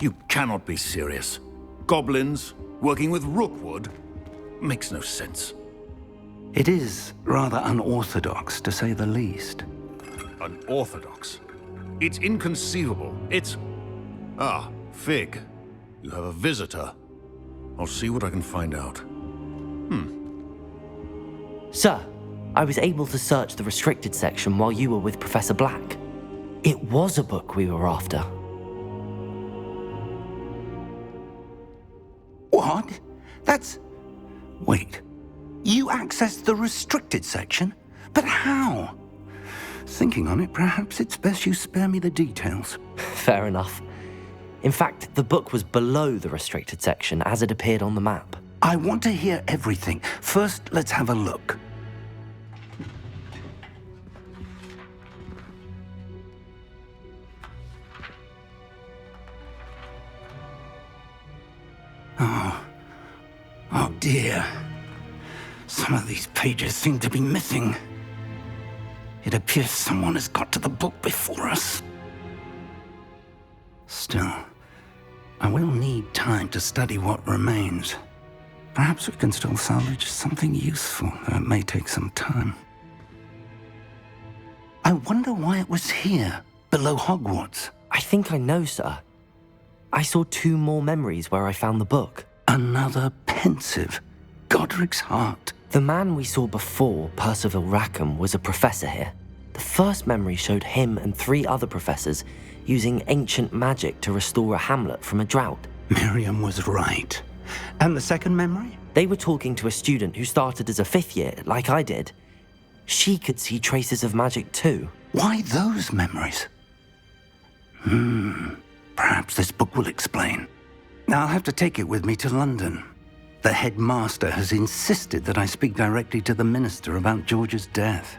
You cannot be serious. Goblins working with Rookwood? Makes no sense. It is rather unorthodox, to say the least. Unorthodox? It's inconceivable. It's... Ah, Fig. You have a visitor. I'll see what I can find out. Sir, I was able to search the restricted section while you were with Professor Black. It was a book we were after. What? That's... Wait. You accessed the restricted section? But how? Thinking on it, perhaps it's best you spare me the details. Fair enough. In fact, the book was below the restricted section as it appeared on the map. I want to hear everything. First, let's have a look. Oh dear. Some of these pages seem to be missing. It appears someone has got to the book before us. Still, I will need time to study what remains. Perhaps we can still salvage something useful, though it may take some time. I wonder why it was here, below Hogwarts. I think I know, sir. I saw 2 more memories where I found the book. Another pensive. Godric's heart. The man we saw before, Percival Rackham, was a professor here. The first memory showed him and 3 other professors using ancient magic to restore a hamlet from a drought. Miriam was right. And the second memory? They were talking to a student who started as a 5th year, like I did. She could see traces of magic too. Why those memories? Perhaps this book will explain. Now I'll have to take it with me to London. The headmaster has insisted that I speak directly to the minister about George's death.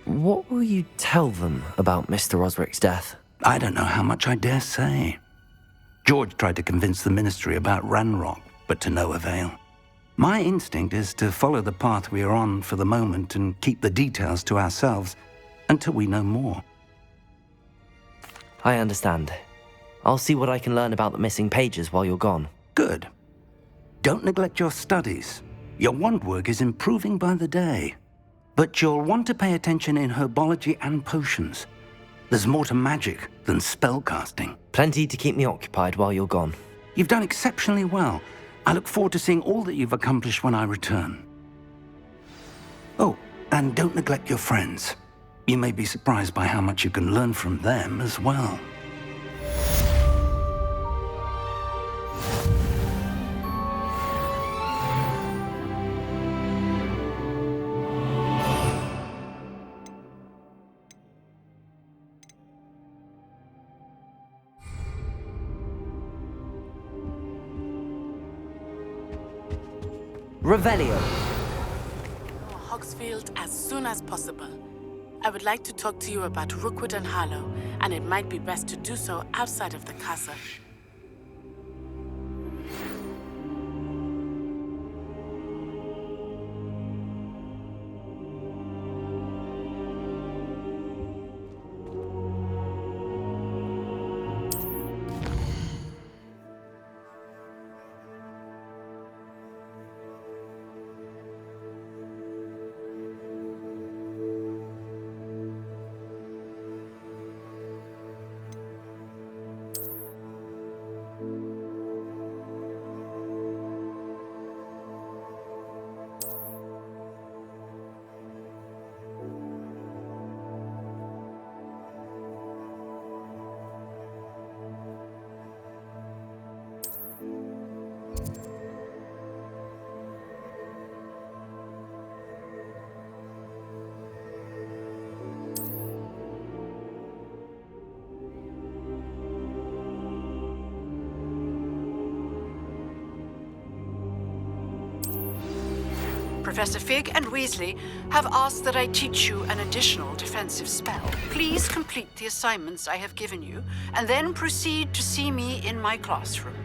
What will you tell them about Mr. Osric's death? I don't know how much I dare say. George tried to convince the ministry about Ranrock, but to no avail. My instinct is to follow the path we are on for the moment and keep the details to ourselves until we know more. I understand. I'll see what I can learn about the missing pages while you're gone. Good. Don't neglect your studies. Your wand work is improving by the day. But you'll want to pay attention in herbology and potions. There's more to magic than spellcasting. Plenty to keep me occupied while you're gone. You've done exceptionally well. I look forward to seeing all that you've accomplished when I return. Oh, and don't neglect your friends. You may be surprised by how much you can learn from them as well. Revelio. Hogsfield as soon as possible. I would like to talk to you about Rookwood and Harlow, and it might be best to do so outside of the castle. Professor Fig and Weasley have asked that I teach you an additional defensive spell. Please complete the assignments I have given you, and then proceed to see me in my classroom.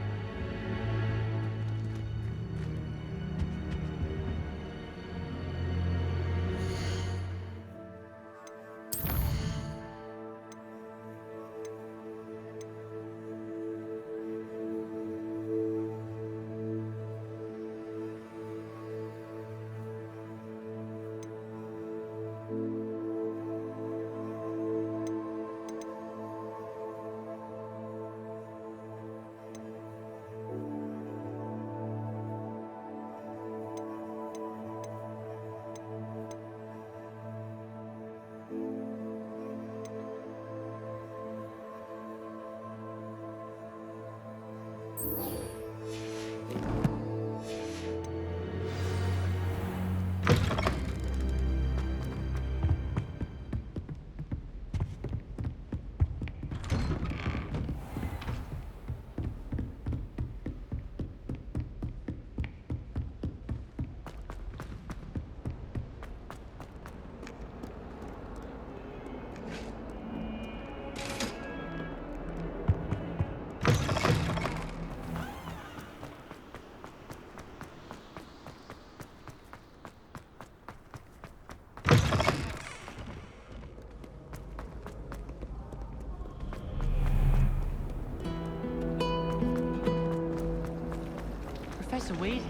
Professor Weasley.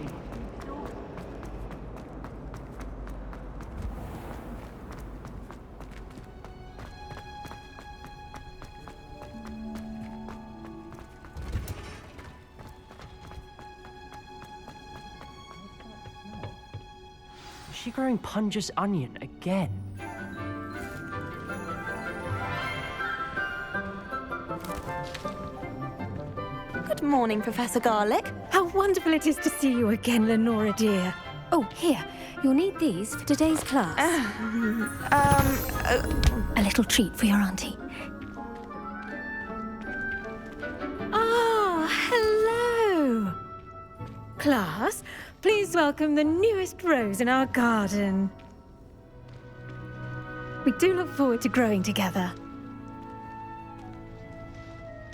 Is she growing Punja's onion again? Good morning, Professor Garlick. How wonderful it is to see you again, Lenora dear. Oh, here. You'll need these for today's class. A little treat for your auntie. Ah, hello. Class, please welcome the newest rose in our garden. We do look forward to growing together.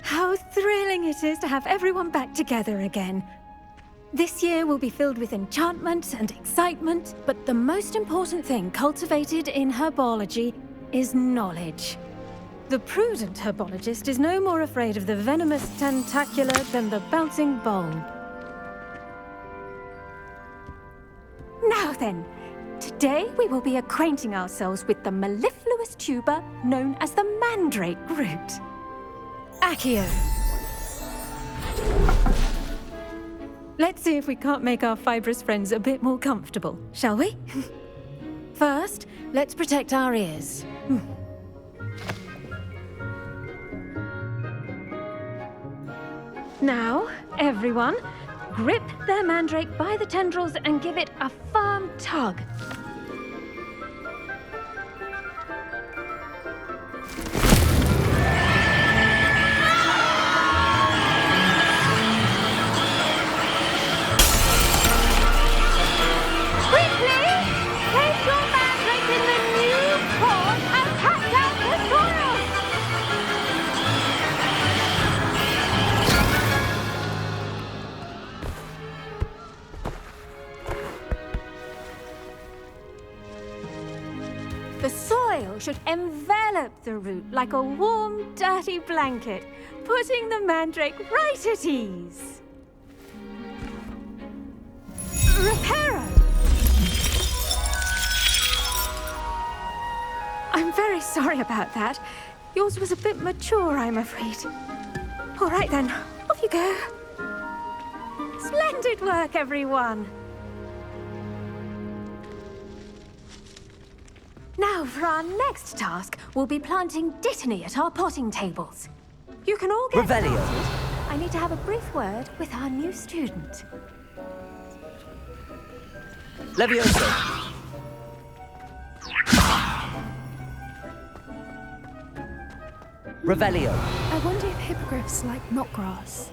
How thrilling it is to have everyone back together again. This year will be filled with enchantment and excitement, but the most important thing cultivated in herbology is knowledge. The prudent herbologist is no more afraid of the venomous tentacula than the bouncing bulb. Now then, today we will be acquainting ourselves with the mellifluous tuber known as the mandrake root. Accio. Let's see if we can't make our fibrous friends a bit more comfortable, shall we? First, let's protect our ears. Now, everyone, grip their mandrake by the tendrils and give it a firm tug. The soil should envelop the root like a warm, dirty blanket, putting the mandrake right at ease. Reparo! I'm very sorry about that. Yours was a bit mature, I'm afraid. All right then, off you go. Splendid work, everyone. Now, for our next task, we'll be planting dittany at our potting tables. You can all get Revelio. started. I need to have a brief word with our new student. Levioso. Revelio. I wonder if hippogriffs like knotgrass.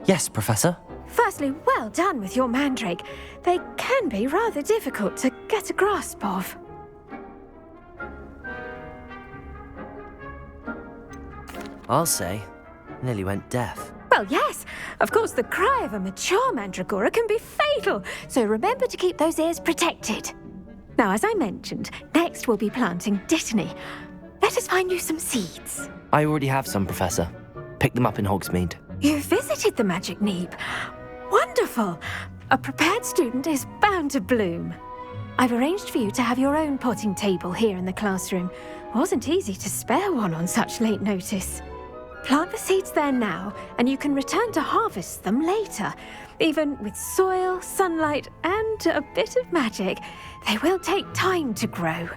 Yes, Professor. Firstly, well done with your mandrake. They can be rather difficult to get a grasp of. I'll say, nearly went deaf. Well, yes. Of course, the cry of a mature mandragora can be fatal, so remember to keep those ears protected. Now, as I mentioned, next we'll be planting dittany. Let us find you some seeds. I already have some, Professor. Pick them up in Hogsmeade. You visited the Magic Neep. Wonderful! A prepared student is bound to bloom. I've arranged for you to have your own potting table here in the classroom. Wasn't easy to spare one on such late notice. Plant the seeds there now, and you can return to harvest them later. Even with soil, sunlight, and a bit of magic, they will take time to grow.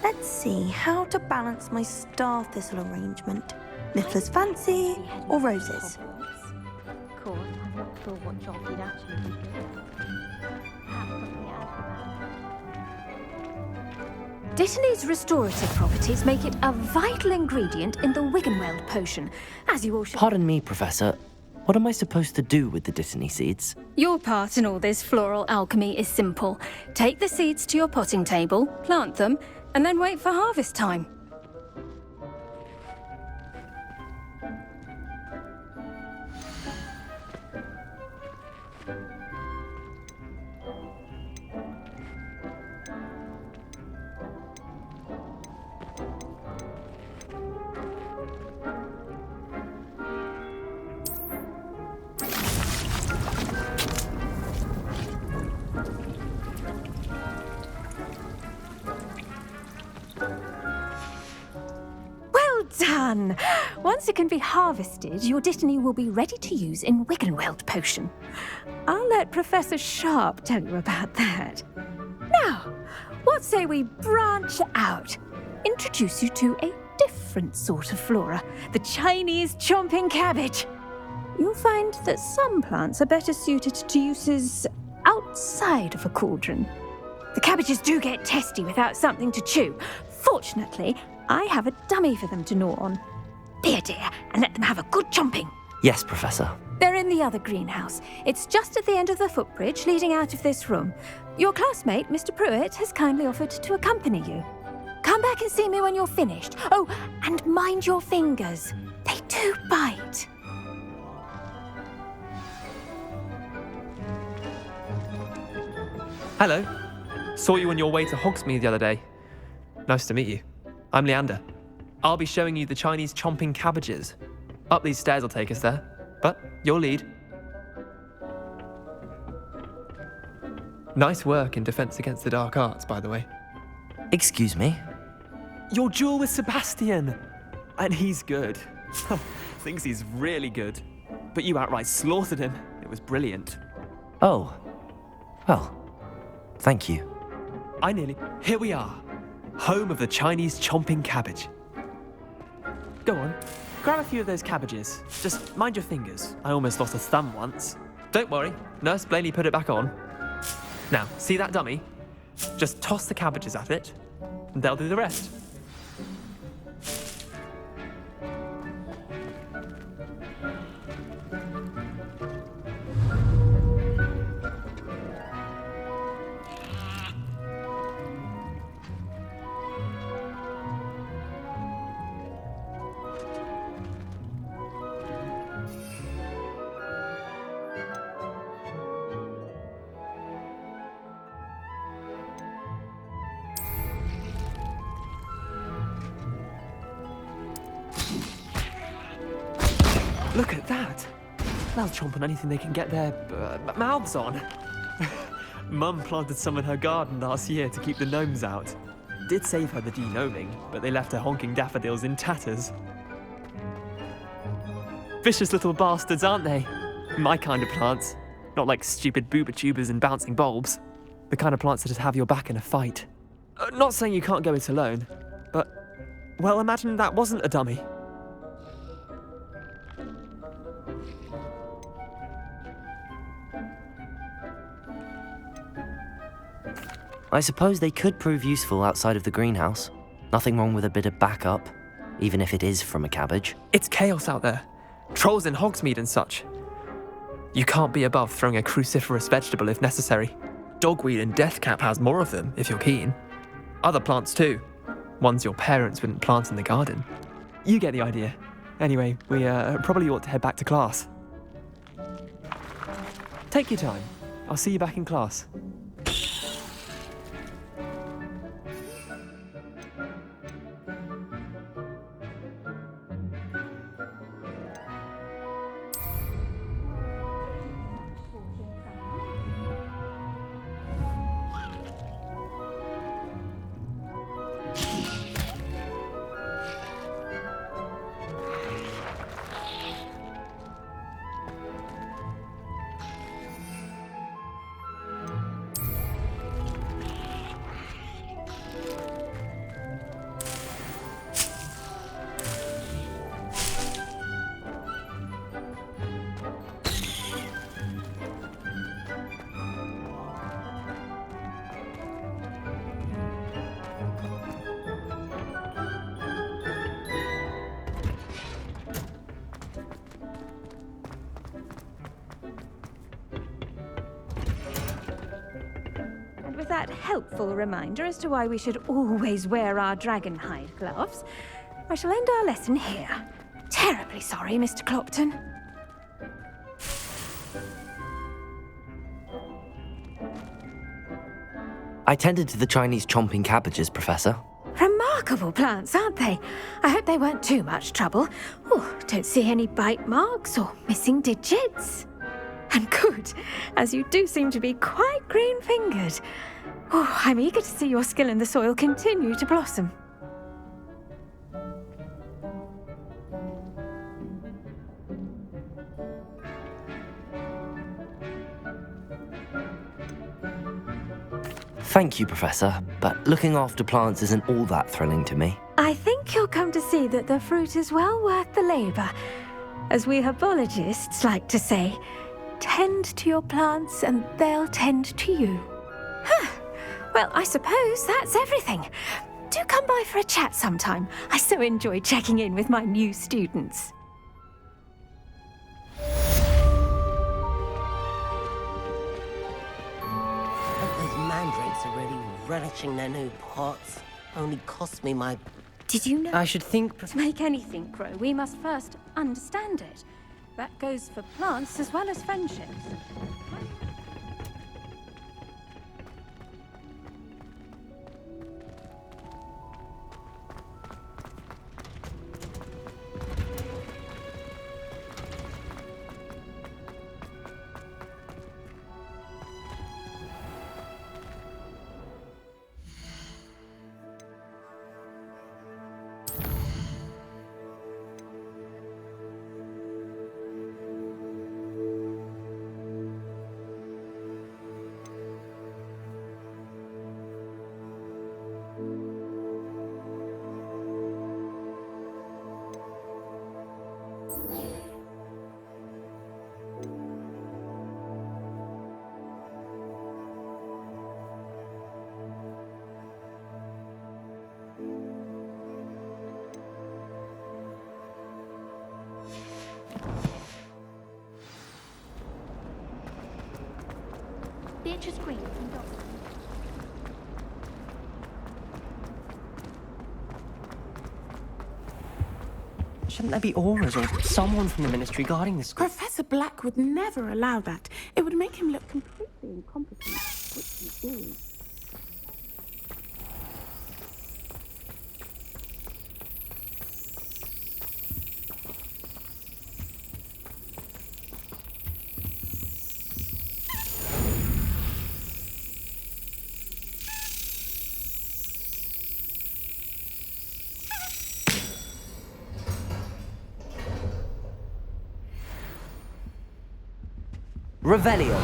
Let's see how to balance my star thistle arrangement. Niffler's fancy or roses? Of course, I'm not sure what job you'd actually be doing. Perhaps something else. Dittany's restorative properties make it a vital ingredient in the Wiggenweld potion, as you all should. Pardon me, Professor. What am I supposed to do with the Dittany seeds? Your part in all this floral alchemy is simple. Take the seeds to your potting table, plant them, and then wait for harvest time. Done! Once it can be harvested, your Dittany will be ready to use in Wiggenweld potion. I'll let Professor Sharp tell you about that. Now, what say we branch out? Introduce you to a different sort of flora, the Chinese chomping cabbage. You'll find that some plants are better suited to uses outside of a cauldron. The cabbages do get testy without something to chew. Fortunately, I have a dummy for them to gnaw on. Be a dear and let them have a good chomping. Yes, Professor. They're in the other greenhouse. It's just at the end of the footbridge leading out of this room. Your classmate, Mr. Pruitt, has kindly offered to accompany you. Come back and see me when you're finished. Oh, and mind your fingers. They do bite. Hello. Saw you on your way to Hogsmeade the other day. Nice to meet you. I'm Leander. I'll be showing you the Chinese chomping cabbages. Up these stairs will take us there, but your lead. Nice work in Defense Against the Dark Arts, by the way. Excuse me? Your duel with Sebastian! And he's good. Thinks he's really good. But you outright slaughtered him. It was brilliant. Oh. Well, thank you. Here we are. Home of the Chinese chomping cabbage. Go on, grab a few of those cabbages. Just mind your fingers. I almost lost a thumb once. Don't worry, Nurse Blaney put it back on. Now, see that dummy? Just toss the cabbages at it, and they'll do the rest. Look at that! They'll chomp on anything they can get their mouths on. Mum planted some in her garden last year to keep the gnomes out. Did save her the de-gnoming, but they left her honking daffodils in tatters. Vicious little bastards, aren't they? My kind of plants. Not like stupid booba tubers and bouncing bulbs. The kind of plants that just have your back in a fight. Not saying you can't go it alone, but, well, imagine that wasn't a dummy. I suppose they could prove useful outside of the greenhouse. Nothing wrong with a bit of backup, even if it is from a cabbage. It's chaos out there. Trolls in Hogsmeade and such. You can't be above throwing a cruciferous vegetable if necessary. Dogweed and deathcap has more of them, if you're keen. Other plants too. Ones your parents wouldn't plant in the garden. You get the idea. Anyway, we probably ought to head back to class. Take your time. I'll see you back in class. that helpful reminder as to why we should always wear our dragonhide gloves, I shall end our lesson here. Terribly sorry, Mr. Clopton. I tended to the Chinese chomping cabbages, Professor. Remarkable plants, aren't they? I hope they weren't too much trouble. Oh, don't see any bite marks or missing digits. And good, as you do seem to be quite green-fingered. Oh, I'm eager to see your skill in the soil continue to blossom. Thank you, Professor, but looking after plants isn't all that thrilling to me. I think you'll come to see that the fruit is well worth the labour. As we herbologists like to say, tend to your plants and they'll tend to you. Huh. Well, I suppose that's everything. Do come by for a chat sometime. I so enjoy checking in with my new students. Those mandrakes are really relishing their new pots. Only cost me my... Did you know? I should think... To make anything grow, we must first understand it. That goes for plants as well as friendships. Beatrice Green from Dawson. Shouldn't there be auras or someone from the ministry guarding this school? Professor Black would never allow that. It would make him look completely incompetent, which he is. Revelio.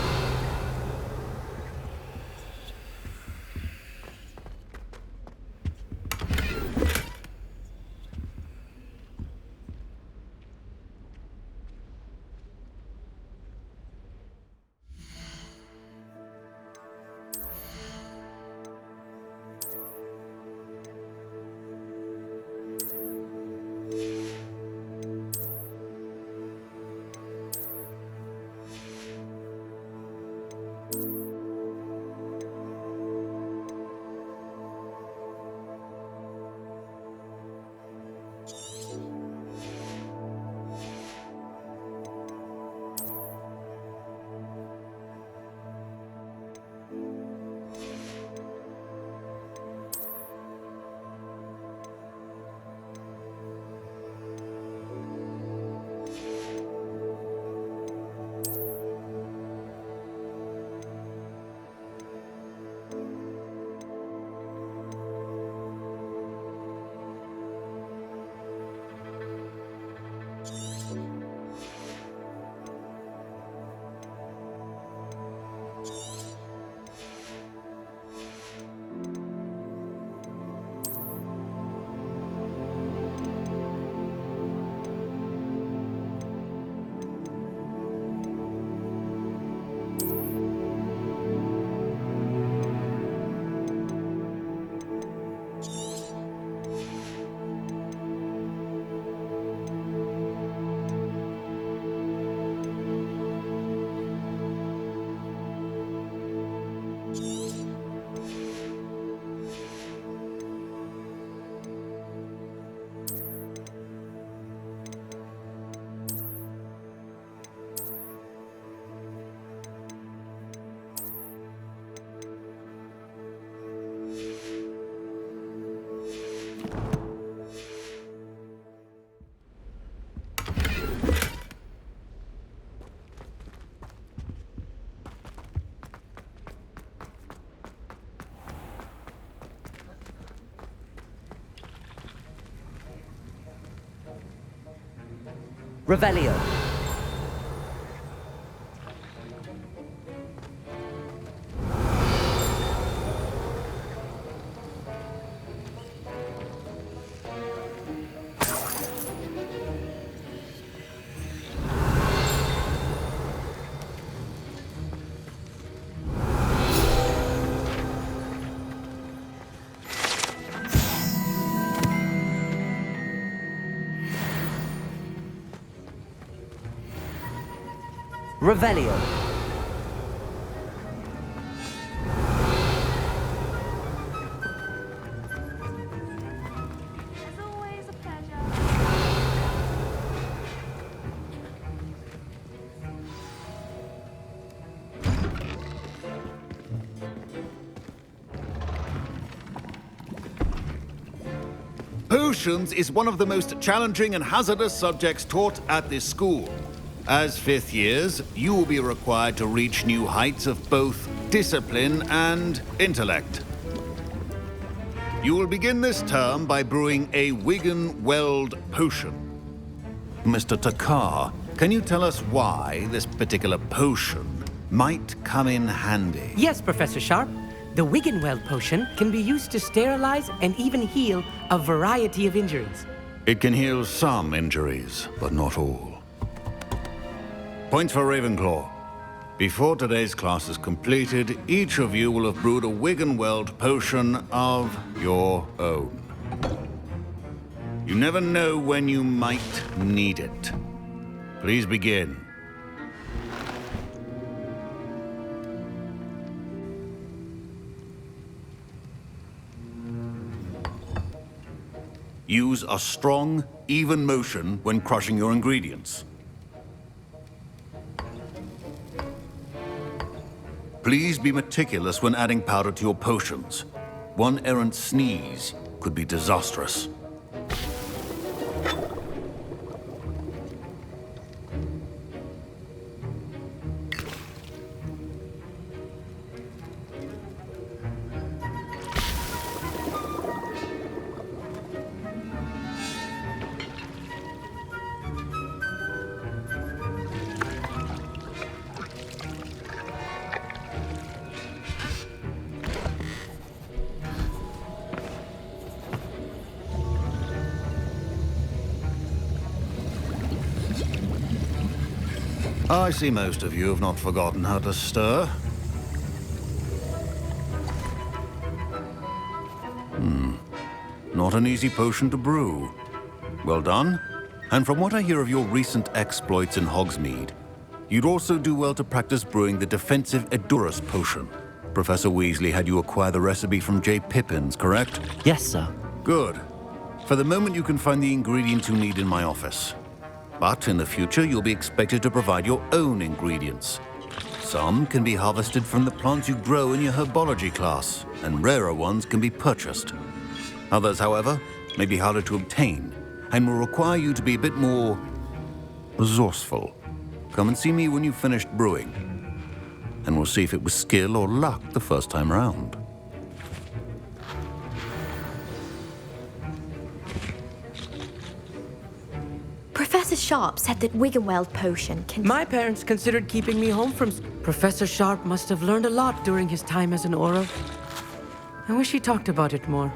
Revelio. Revelio. Potions is one of the most challenging and hazardous subjects taught at this school. As fifth years, you will be required to reach new heights of both discipline and intellect. You will begin this term by brewing a Wiggenweld potion. Mr. Takar, can you tell us why this particular potion might come in handy? Yes, Professor Sharp. The Wiggenweld potion can be used to sterilize and even heal a variety of injuries. It can heal some injuries, but not all. Points for Ravenclaw. Before today's class is completed, each of you will have brewed a Wiggenweld potion of your own. You never know when you might need it. Please begin. Use a strong, even motion when crushing your ingredients. Please be meticulous when adding powder to your potions. One errant sneeze could be disastrous. I see most of you have not forgotten how to stir. Not an easy potion to brew. Well done. And from what I hear of your recent exploits in Hogsmeade, you'd also do well to practice brewing the defensive Edurus potion. Professor Weasley had you acquire the recipe from J. Pippins, correct? Yes, sir. Good. For the moment, you can find the ingredients you need in my office. But in the future, you'll be expected to provide your own ingredients. Some can be harvested from the plants you grow in your herbology class, and rarer ones can be purchased. Others, however, may be harder to obtain, and will require you to be a bit more resourceful. Come and see me when you've finished brewing, and we'll see if it was skill or luck the first time round. Professor Sharp said that Wiggenweld potion can... My parents considered keeping me home from... Professor Sharp must have learned a lot during his time as an Auror. I wish he talked about it more.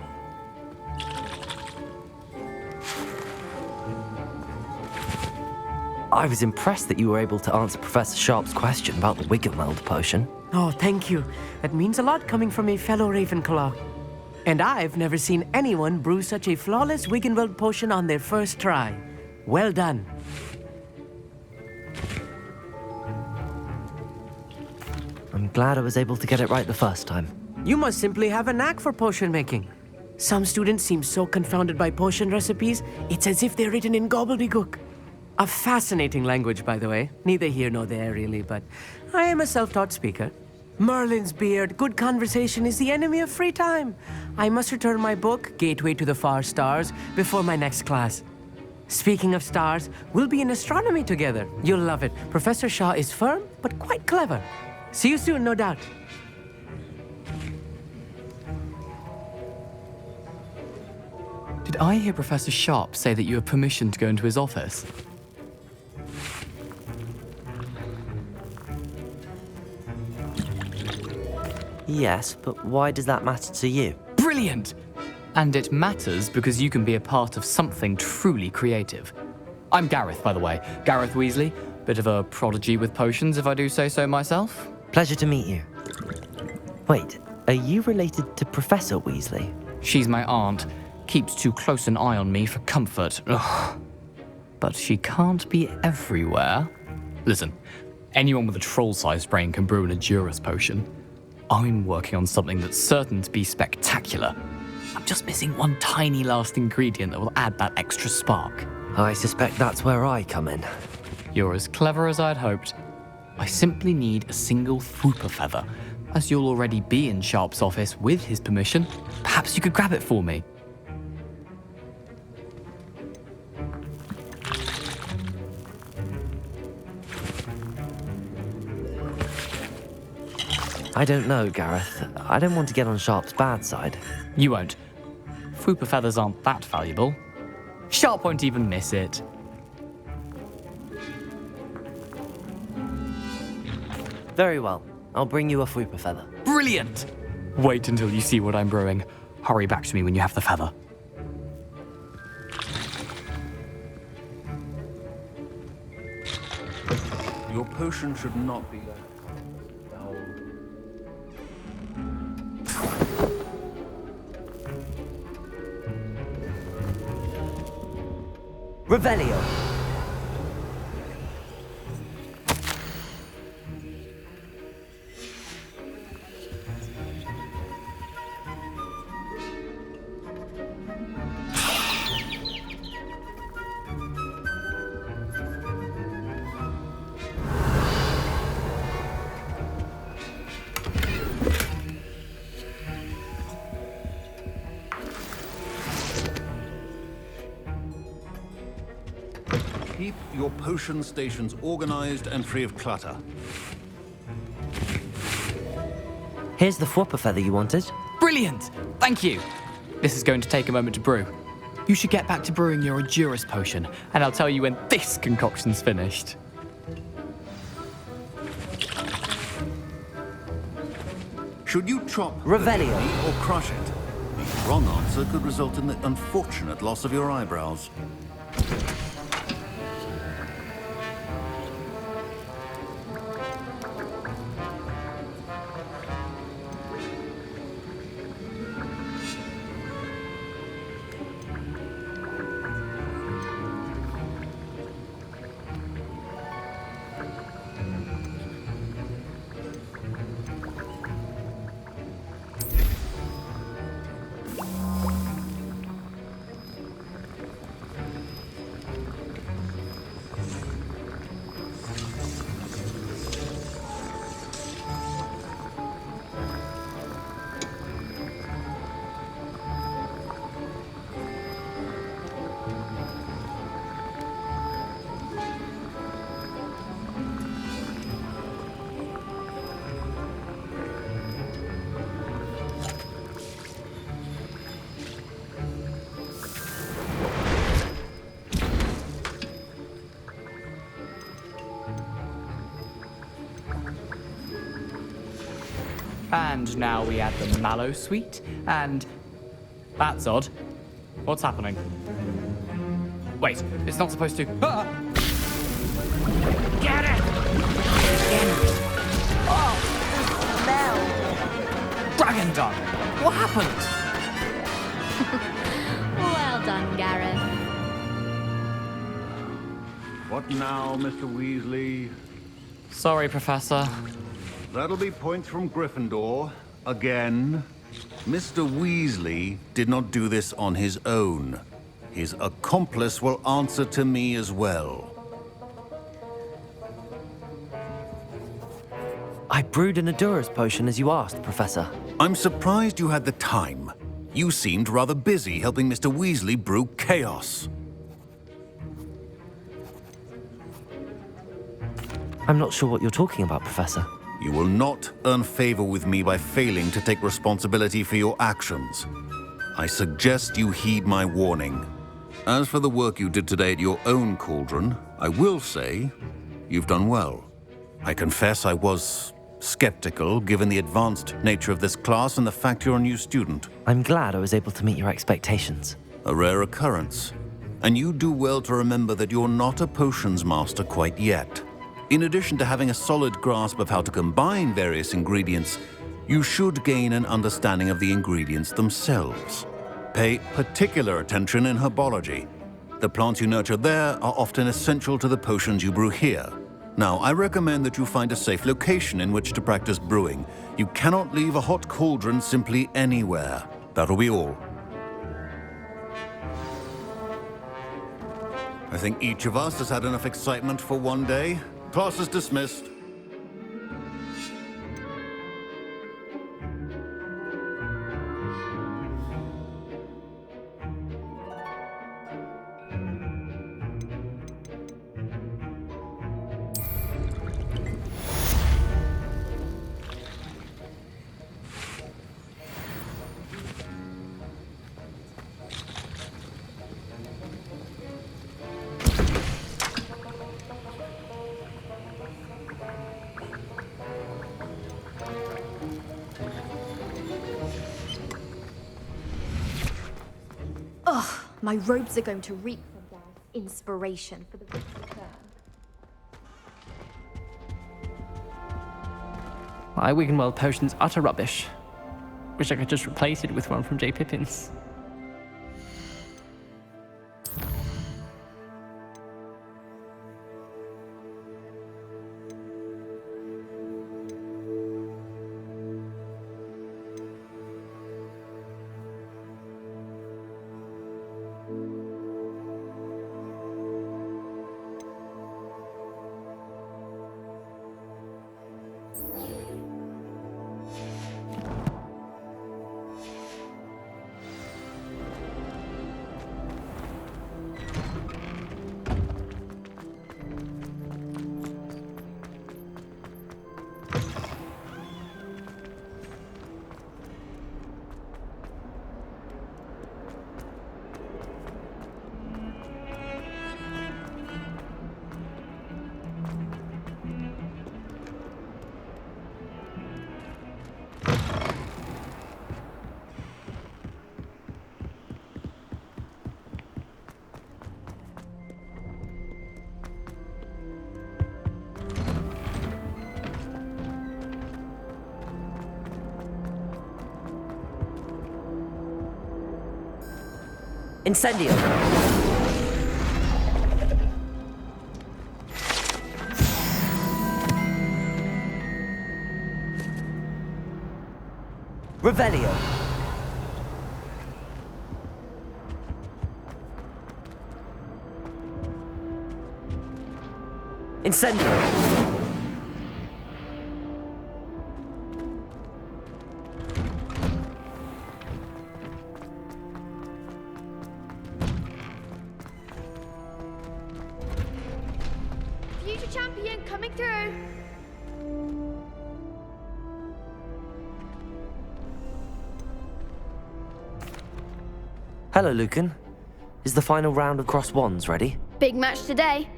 I was impressed that you were able to answer Professor Sharp's question about the Wiggenweld potion. Oh, thank you. That means a lot coming from a fellow Ravenclaw. And I've never seen anyone brew such a flawless Wiggenweld potion on their first try. Well done. I'm glad I was able to get it right the first time. You must simply have a knack for potion making. Some students seem so confounded by potion recipes, it's as if they're written in gobbledygook. A fascinating language, by the way. Neither here nor there, really, but I am a self-taught speaker. Merlin's beard, good conversation is the enemy of free time. I must return my book, Gateway to the Far Stars, before my next class. Speaking of stars, we'll be in astronomy together. You'll love it. Professor Shaw is firm, but quite clever. See you soon, no doubt. Did I hear Professor Sharp say that you have permission to go into his office? Yes, but why does that matter to you? Brilliant! And it matters because you can be a part of something truly creative. I'm Gareth, by the way. Gareth Weasley. Bit of a prodigy with potions, if I do say so myself. Pleasure to meet you. Wait, are you related to Professor Weasley? She's my aunt. Keeps too close an eye on me for comfort. Ugh. But she can't be everywhere. Listen, anyone with a troll-sized brain can brew an Edurus potion. I'm working on something that's certain to be spectacular. I'm just missing one tiny last ingredient that will add that extra spark. I suspect that's where I come in. You're as clever as I'd hoped. I simply need a single Thwooper feather. As you'll already be in Sharp's office with his permission, perhaps you could grab it for me. I don't know, Gareth. I don't want to get on Sharp's bad side. You won't. Thwooper feathers aren't that valuable. Sharp won't even miss it. Very well. I'll bring you a Thwooper feather. Brilliant! Wait until you see what I'm brewing. Hurry back to me when you have the feather. Your potion should not be... Revelio. Keep your potion stations organized and free of clutter. Here's the Thwooper feather you wanted. Brilliant! Thank you! This is going to take a moment to brew. You should get back to brewing your Edurus potion, and I'll tell you when this concoction's finished. Should you chop Revelio or crush it? The wrong answer could result in the unfortunate loss of your eyebrows. And now we add the mallow sweet, and... That's odd. What's happening? Wait, it's not supposed to... Ah! Get it! Oh! Dragon Dung! What happened? Well done, Gareth. What now, Mr. Weasley? Sorry, Professor. That'll be points from Gryffindor. Again. Mr. Weasley did not do this on his own. His accomplice will answer to me as well. I brewed an Edurus potion as you asked, Professor. I'm surprised you had the time. You seemed rather busy helping Mr. Weasley brew chaos. I'm not sure what you're talking about, Professor. You will not earn favor with me by failing to take responsibility for your actions. I suggest you heed my warning. As for the work you did today at your own cauldron, I will say you've done well. I confess I was skeptical given the advanced nature of this class and the fact you're a new student. I'm glad I was able to meet your expectations. A rare occurrence. And you do well to remember that you're not a potions master quite yet. In addition to having a solid grasp of how to combine various ingredients, you should gain an understanding of the ingredients themselves. Pay particular attention in herbology. The plants you nurture there are often essential to the potions you brew here. Now, I recommend that you find a safe location in which to practice brewing. You cannot leave a hot cauldron simply anywhere. That'll be all. I think each of us has had enough excitement for one day. Class is dismissed. Ugh, my robes are going to reek from Dad's inspiration for the week to come. My Wiggenweld potion's utter rubbish. Wish I could just replace it with one from J. Pippin's. Incendio! Revelio! Incendio! Future champion coming through. Hello, Lucan. Is the final round of cross wands ready? Big match today.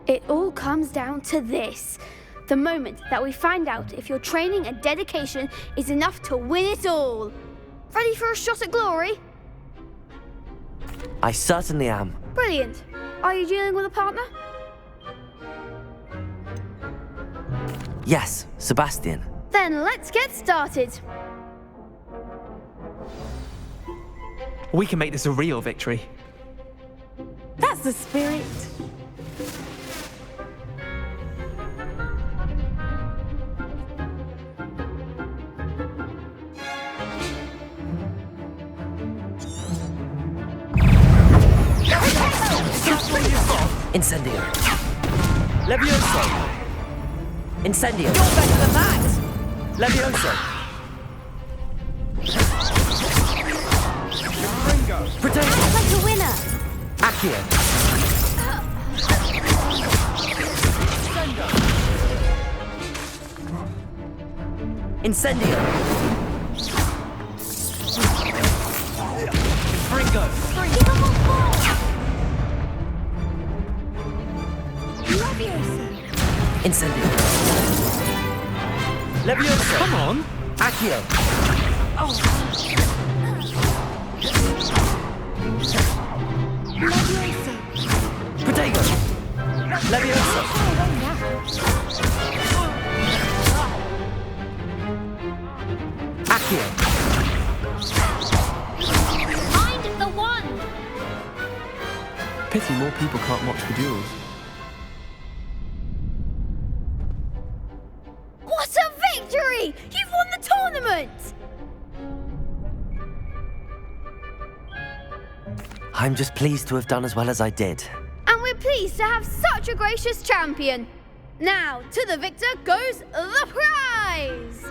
It all comes down to this. The moment that we find out if your training and dedication is enough to win it all. Ready for a shot at glory? I certainly am. Brilliant. Are you dealing with a partner? Yes, Sebastian. Then let's get started. We can make this a real victory. That's the spirit. Incendio. Levioso. Incendio. You're better than that! Levioso. Protect. Act like a winner. Accio. Incendio. Ringo. Give him a ball. Incendio. Leviosa! Come on! Accio! Protego! Leviosa! Accio! Find the one! Pity more people can't watch the duels. What a victory! You've won the tournament! I'm just pleased to have done as well as I did. And we're pleased to have such a gracious champion. Now, to the victor goes the prize!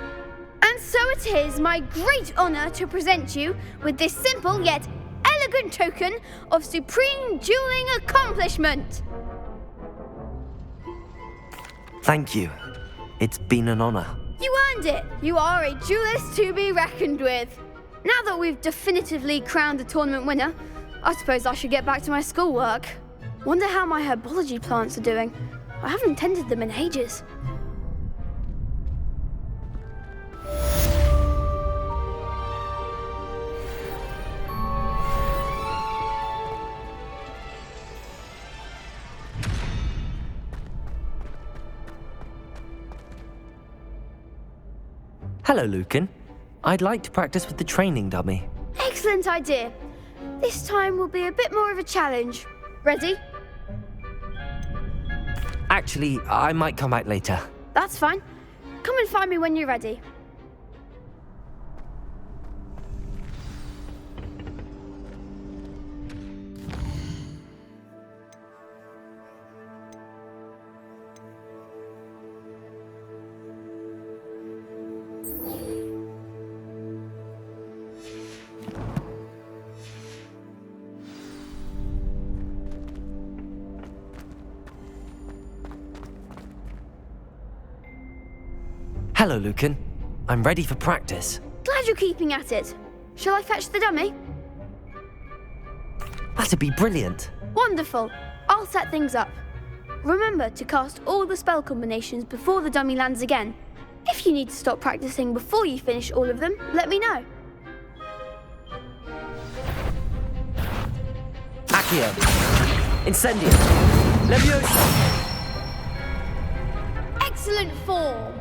And so it is my great honour to present you with this simple yet elegant token of supreme dueling accomplishment. Thank you. It's been an honour. You earned it. You are a duelist to be reckoned with. Now that we've definitively crowned the tournament winner, I suppose I should get back to my schoolwork. Wonder how my herbology plants are doing. I haven't tended them in ages. Hello, Lucan. I'd like to practice with the training dummy. Excellent idea. This time will be a bit more of a challenge. Ready? Actually, I might come back later. That's fine. Come and find me when you're ready. Hello, Lucan. I'm ready for practice. Glad you're keeping at it. Shall I fetch the dummy? That'd be brilliant. Wonderful. I'll set things up. Remember to cast all the spell combinations before the dummy lands again. If you need to stop practicing before you finish all of them, let me know. Accio. Incendio. Leviosa. Excellent form.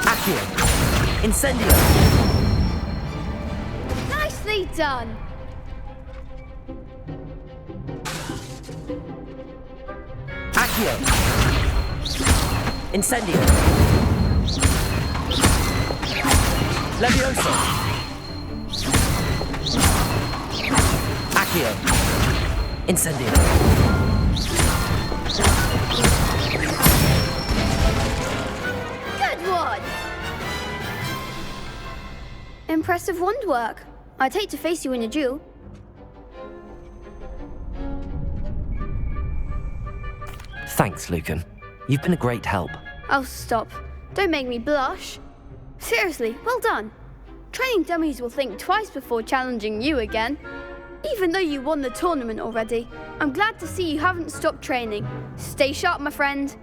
Accio. Incendio. Nicely done. Accio. Incendio. Leviosa. Accio. Incendio. Good one. Impressive wand work. I'd hate to face you in a duel. Thanks, Lucan. You've been a great help. Oh, stop. Don't make me blush. Seriously, well done. Training dummies will think twice before challenging you again. Even though you won the tournament already, I'm glad to see you haven't stopped training. Stay sharp, my friend.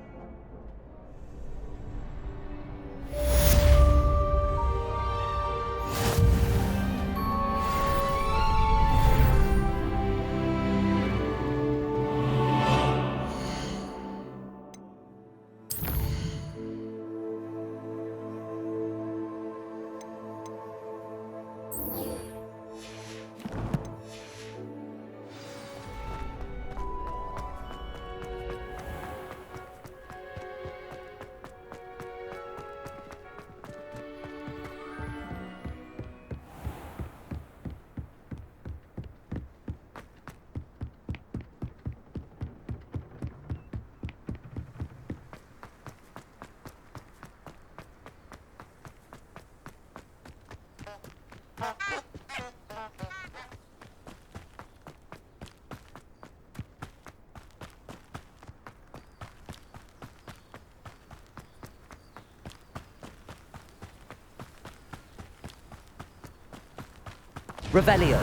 Revelio.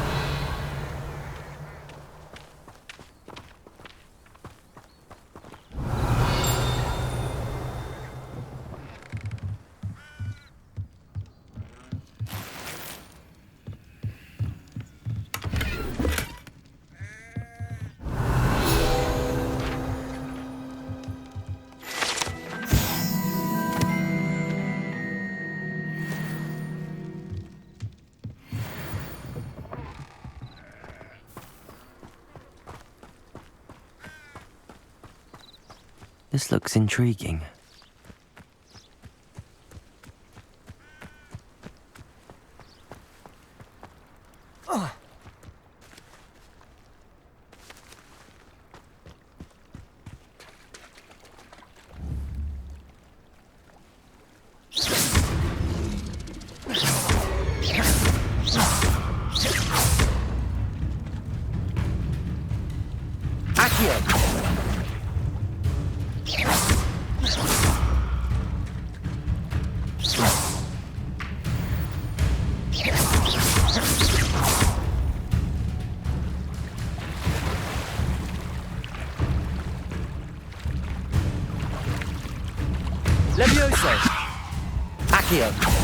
This looks intriguing. Levioso! Accio!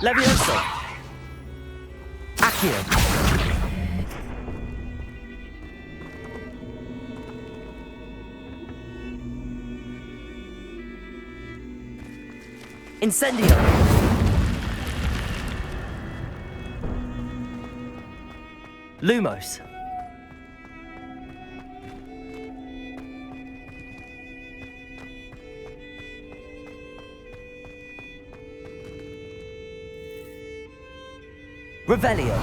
Levioso! Accio! Incendio! Lumos! Revelio!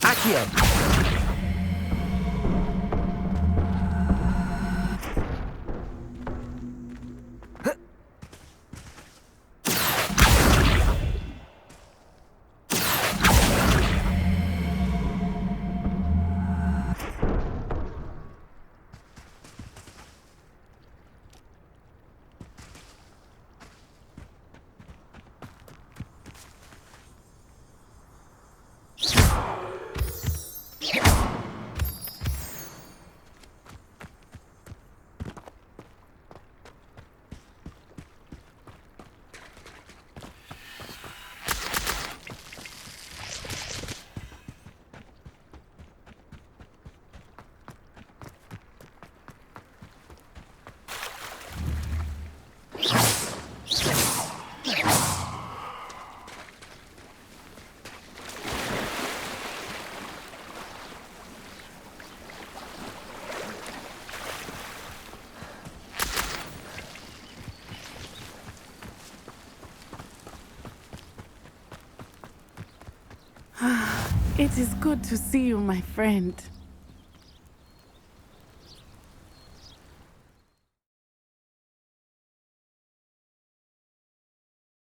Accio! It is good to see you, my friend.